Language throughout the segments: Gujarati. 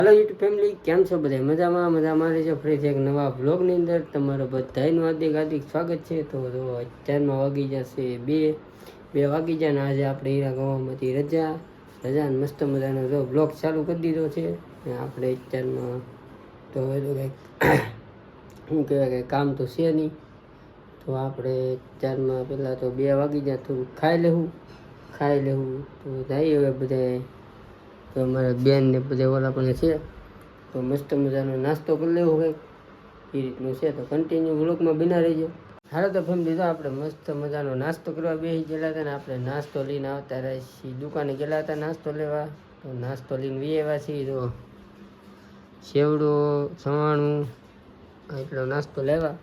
हेलो यूट्यूब फैमिली केम छो बधाय मजामां रहेजो फरीથી એક નવા વ્લોગની અંદર તમારું બધાયનું હાર્દિક સ્વાગત છે। તો અત્યારમાં વાગી જશે બે વાગી જાય ને આજે આપણે હીરા ગામમાંથી રજાને મસ્ત મજાનો જો વ્લોગ ચાલુ કરી દીધો છે ને આપણે અત્યારમાં તો કંઈક શું કહેવાય કે કામ તો છે નહીં તો આપણે અત્યારમાં પહેલાં તો 2 વાગી જાય થોડું ખાઈ લેવું તો જઈએ હવે બધાય તો અમારા બેન ને બધા ઓલા પણ છે તો મસ્ત મજાનો નાસ્તો કરી લેવો કંઈક એ રીતનું છે તો કન્ટિન્યુ વ્લોગમાં બના રહીજો। હાલો તો ફેમિલી તો આપણે મસ્ત મજાનો નાસ્તો કરવા બેસી ગયેલા હતા ને આપણે નાસ્તો લઈને આવતા રહ્યા છીએ દુકાને ગયેલા હતા નાસ્તો લેવા તો નાસ્તો લઈને વી આવ્યા છીએ તો સેવડો સવાણું એટલો નાસ્તો લેવા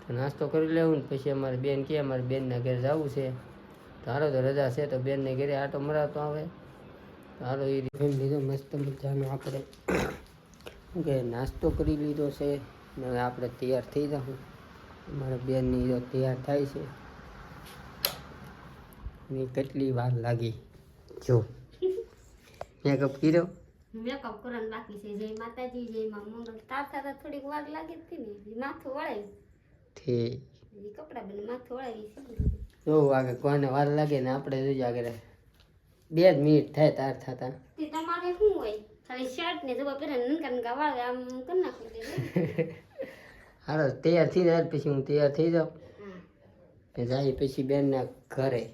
તો નાસ્તો કરી લેવું ને પછી અમારી બેન કહે અમારી બેનના ઘરે જવું છે તો હાલો તો રજા છે તો બેનને ઘરે આટો મરાતો આવે હાલો એ ફેમિલી તો મસ્ત મજાનો આપણે શું કે નાસ્તો કરી લીધો છે ને હવે આપણે તૈયાર થઈ જાઉં અમારા બેનની તો તૈયાર થાય છે ને કેટલી વાર લાગી જો મેકઅપ કર્યો મેકઅપ કરવાનું બાકી છે જય માતાજી જય માં મંગળ તાર થોડીક વાર લાગી હતી ને માથું વળાવી ઠીક એ કપડા બને માથું વળાવી છે જો આગળ કોઈને વાર લાગે ને આપણે જોજો આગળ 2 મિનિટ થાય તાર થતા તે તમારે શું હોય ખાલી શર્ટ ને જવા પહેરે નનકા વાળ આમ કરી નાખું હાલો તૈયાર થઈ જાય પછી હું તૈયાર થઈ જાઉં ને જાય પછી બેનના ઘરે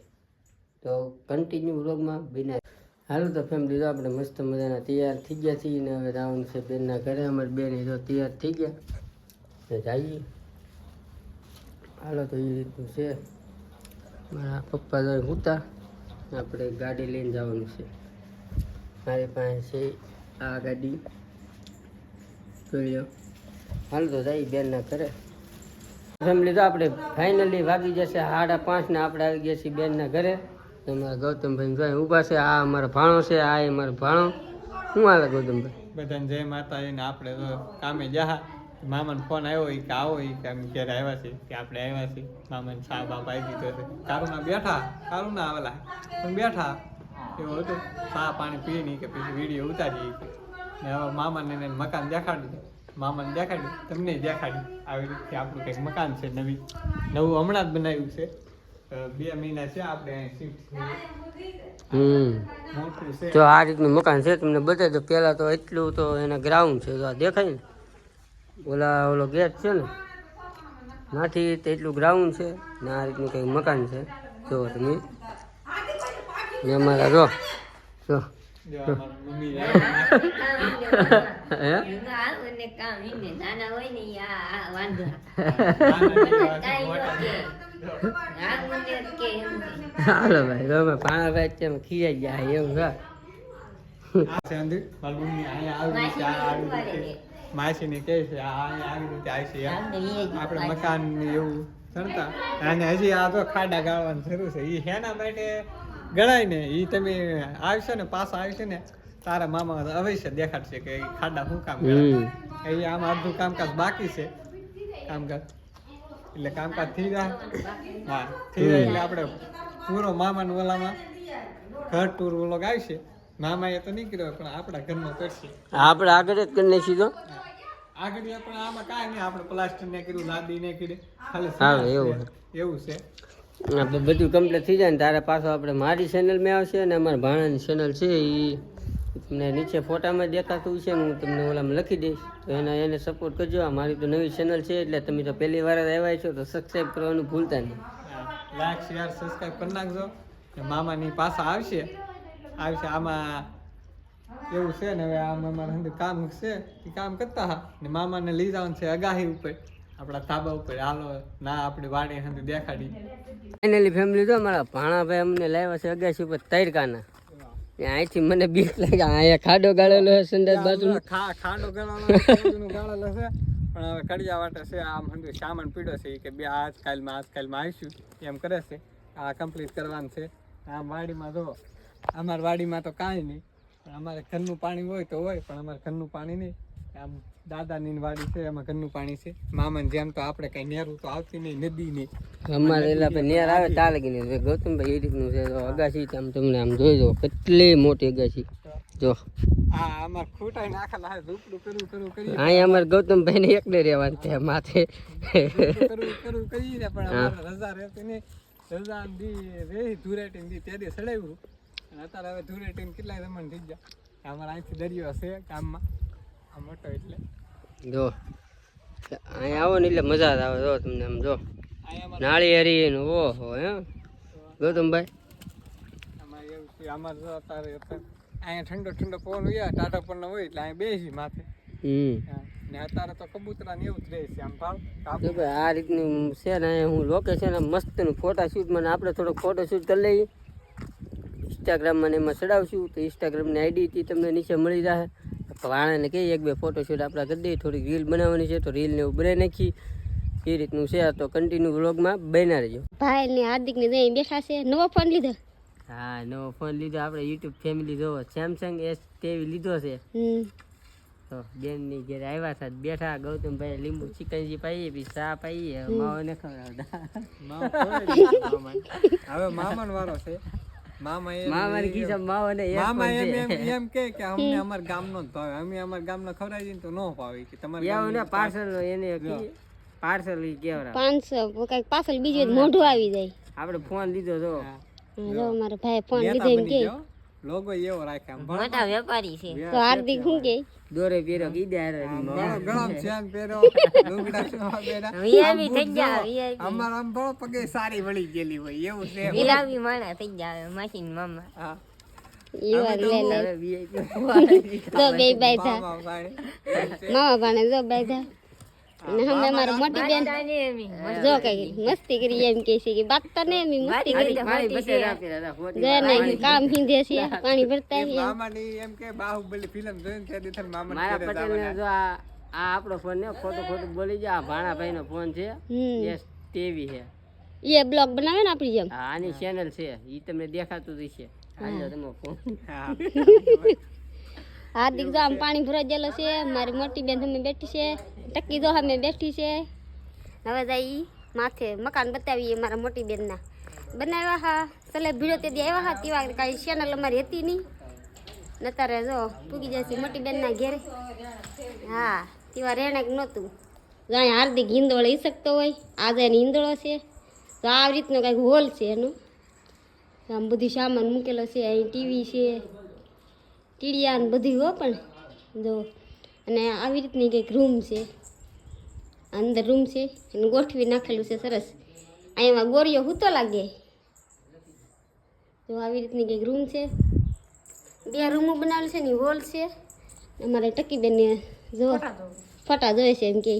તો કન્ટિન્યુ વ્લોગમાં બિના હાલો તો ફેમિલી તો આપણે મસ્ત મજાના તૈયાર થઈ ગયા છીએ ને હવે જવાનું છે બેનના ઘરે અમારી બેન તો તૈયાર થઈ ગયા ને જઈએ હાલો તો એ રીતનું છે મારા પપ્પા તો ઉતા આપણે ગાડી લઈને જવાનું છે મારી પાસે છે આ ગાડી જોઈ લો હાલ તો જઈ બેનના ઘરે ફેમિલી તો આપણે ફાઇનલી વાગી જશે 5:30 ને આપણે આવી ગયા છીએ બેનના ઘરે અમારા ગૌતમભાઈ જોઈ ઊભા છે આ અમારો ભાણો છે આ અમારો ભાણો શું હાલે ગૌતમભાઈ બધાને જય માતા ને આપણે તો કામે જા મામાને ફોન આવ્યો કે આવો કે અમે ઘરે આવ્યા છીએ કે આપણે આવ્યા છીએ મામાને ચા બાપ આવી દીધો છે કારુના બેઠા કારુના આવેલા પણ બેઠા એવું હતું ચા પાણી પી નહીં કે પછી વિડીયો ઉતારીએ ને હવે મામાને મકાન દેખાડ્યું તમને દેખાડ્યું આવી રીતે આપણું કંઈક મકાન છે નવું હમણાં જ બનાવ્યું છે 2 મહિના છે આપણે શિફ્ટ મોટું છે તો આ રીતનું મકાન છે તમને બતાવી દો પહેલાં તો એટલું તો એના ગ્રાઉન્ડ છે તો આ દેખાય ને ઓલો ગેટ છે ને નાથી એટલું ગ્રાઉન્ડ છે ને આ રીતનું કંઈક મકાન છે જો તમે અમારા જો મમ્મી હાલો ભાઈ તમે પાણાભાઈ અત્યારે ખીજાઈ ગયા એવું માસીને કહે છે આવી રીતે આવશે આપણે મકાન એવું ચણતા અને હજી આ તો ખાડા ગાળવાનું શરૂ છે એ હેના માટે ગણાય ને એ તમે આવશો ને પાછા આવશે ને તારા મામા અવશ્ય દેખાડશે કે ખાડા શું કામ કરે એ આમ અડધું કામકાજ બાકી છે કામકાજ એટલે કામકાજ થઈ જાય હા થઈ જાય એટલે આપણે પૂરો મામાના ઓલામાં ઘર ટૂર વ્લોગ આવશે મામા એ તો નહીં કર્યો પણ આપણા ઘરમાં કરશે આપણે આગળ જ કરી નાખી દો આગળ પણ આમાં કાંઈ નહીં આપણે પ્લાસ્ટર ને કર્યું લાદી ને કરી હા ખાલી એવું એવું છે આપણે બધું કમ્પ્લીટ થઈ જાય ને તારે પાછો આપણે મારી ચેનલમાં આવશે અને અમારા ભાણાની ચેનલ છે એ તમને નીચે ફોટામાં દેખાતું છે ને હું તમને ઓલામાં લખી દઈશ તો એને સપોર્ટ કરજો આ મારી તો નવી ચેનલ છે એટલે તમે તો પહેલી વાર જ આવ્યા છો તો સબસ્ક્રાઈબ કરવાનું ભૂલતા નહીં લાઈક શેર સબસ્ક્રાઈબ કરી નાખજો મામાની પાછા આવશે આમાં એવું છે ને હવે આમ અમારા અંદર કામ છે એ કામ કરતા હા ને મામાને લઈ જવાનું છે અગાહી ઉપર આપણા ધાબા ઉપર હાલો ના આપણી વાડી અંદર દેખાડી ફાઇનલી ફેમિલી તો અમારા ભાણાભાઈ અમને લાવ્યા છે અગાસી ઉપર તૈરકાના અહીંથી મને બીક લાગે અહીંયા ખાડો ગાળેલો છે સંડાસ બાજુ ખાડો ગાળેલો છે પણ હવે કડિયા વાટે છે આમ અંદર સામાન પીડ્યો છે કે બે આજકાલમાં આવીશું એમ કરે છે આ કમ્પ્લીટ કરવાનું છે આમ વાડીમાં જો અમારી વાડીમાં તો કાંઈ નહીં પણ અમારે ઘરનું પાણી હોય તો હોય પણ અમારે ઘરનું પાણી નહીં આમ દાદાની વાડી છે એમાં ઘરનું પાણી છે મામાને જેમ તો આપણે કઈ નેરું તો આવતી નહીં નદી નહીં અમારે એટલે નેર આવે તા લગી નહીં ગૌતમભાઈ એ રીતનું છે તો અગાસી આમ તમને આમ જોઈ દો કેટલી મોટી અગાસી તો જો આ અમાર ખૂટાઈ નાખેલા હે ઝૂપડું કરું અહીંયા અમારે ગૌતમભાઈ ને એકને રહેવાનું છે માથે કરું કરીને પણ અમારે રજા રહેતી નહીં રજા દી રે ધુરેટીન દી તે દી સડાવ્યું અને અત્યારે હવે ધુરેટીન કેટલાય રમણ થઈ ગયા અમારે અહીંથી દરિયો હશે ગામમાં આ મોટો એટલે જો અહીંયા આવો ને એટલે મજા જ આવે જો તમને આમ જો અહીંયા નાળી હરી ને ઓહો હે ગૌતમભાઈ અમારે એવું છે અમારે જો અત્યારે અહીંયા ઠંડો પવન હોય ટાટા પવન હોય એટલે અહીંયા બેસી માથે ને અત્યારે તો કબૂતરા ને એવું જ રહે છે આમ ભાવ જો ભાઈ આ રીતનું છે ને અહીંયા હું લોકેશન મસ્તનું ફોટોશૂટ મને આપણે થોડોક ફોટોશૂટ કરી લઈએ ઇન્સ્ટાગ્રામમાં ને એમાં ચડાવશું તો ઇન્સ્ટાગ્રામની આઈડી તમને નીચે મળી જશે વાણાને કહીએ એક બે ફોટોશૂટ આપણે કરી દઈએ થોડીક રીલ બનાવવાની છે તો રીલને એવું બનાવી નાખી એ રીતનું છે તો કન્ટિન્યુ વ્લોગમાં બન્યા રહેજો. ભાઈ ને હાર્દિક ને જઈ બેઠા છે નવો ફોન લીધો હા નવો ફોન લીધો આપણે યુટ્યુબ ફેમિલી જોવો સેમસંગ S23 લીધો છે તો બેનની ઘેર આવ્યા હતા બેઠા ગૌતમભાઈ લીંબુ ચિકનજી પાઈએ પછી ચા પાઈએ માવાને ખવડાવતા હવે મામાનો વારો છે મામાને કીધા માવાને મામા એમ કે અમને અમાર ગામનો જ ભાવે અમે અમાર ગામનો ખવડાવી દઈએ તો નો ભાવે કે તમારે એવું ને પાર્સલ એને પાર્સલ કેવડા 500 કઈક પાછળ બીજું મોઢું આવી જાય આપણે ફોન લીધો તો જો મારો ભાઈ ફોન લીધો એમ કે લોગો એવો રાખે આમ મોટા વેપારી છે તો હાર્દિક શું કે દોરે પેરો કીધા ગળામ ચેન પહેરો લુગડા પહેરા વીઆઈપી થઈ ગયા અમાર આમ બહુ પગે સારી વળી ગયેલી હોય એવું છે વિલાવી માણા થઈ ગયા માસીન મામા હા ઈવાર લે લે તો બે બેઠા મામા ભાણે જો બેઠા અને હમે મારી મોટી બેન જો કઈ મસ્તી કરી એમ કે છે કે બાત તો ને એમ મસ્તી કરી જે નહીં કામ હિંદે છે પાણી ભરતા છે મામાની એમ કે બાહુબલી ફિલ્મ જોઈને તે દીધા મામા મારા પટેલ ને જો આ આપણો ફોન ને ખોટું બોલી જાય આ ભાણાભાઈ નો ફોન છે S23 છે એ બ્લોગ બનાવે ને આપણી જેમ હા આની ચેનલ છે ઈ તમને દેખાતું જ છે હાલો તમે ફોન હાર્દિક જો આમ પાણી ભરાઈ ગયેલો છે મારી મોટી બેન અમે બેઠી છે ટકી જો અમે બેઠી છે હવે જઈ માથે મકાન બતાવીએ મારા મોટી બેનના બનાવ્યા હા સલે ભીડો તે દી આવ્યા હા તેવા કાંઈ ચેનલ અમારી હતી નહીં નતારે જો પૂગી જશે મોટી બેનના ઘેરે હા તેવા રહેણાંક નહોતું જો અહીં હાર્દિક હિંદોળો ઈ શકતો હોય આજે એની હિંદોળો છે તો આ રીતનો કાંઈક હોલ છે એનું આમ બધું સામાન મૂકેલો છે અહીં ટીવી છે ટીડિયા ને બધું હો પણ જો અને આવી રીતની કંઈક રૂમ છે અંદર રૂમ છે એને ગોઠવી નાખેલું છે સરસ અહીંયામાં ગોરીઓ હૂતો લાગે જો આવી રીતની કંઈક રૂમ છે બે રૂમો બનાવેલું છે ને હોલ છે અમારે ટકી બેન જો ફોટા જોવે છે એમ કે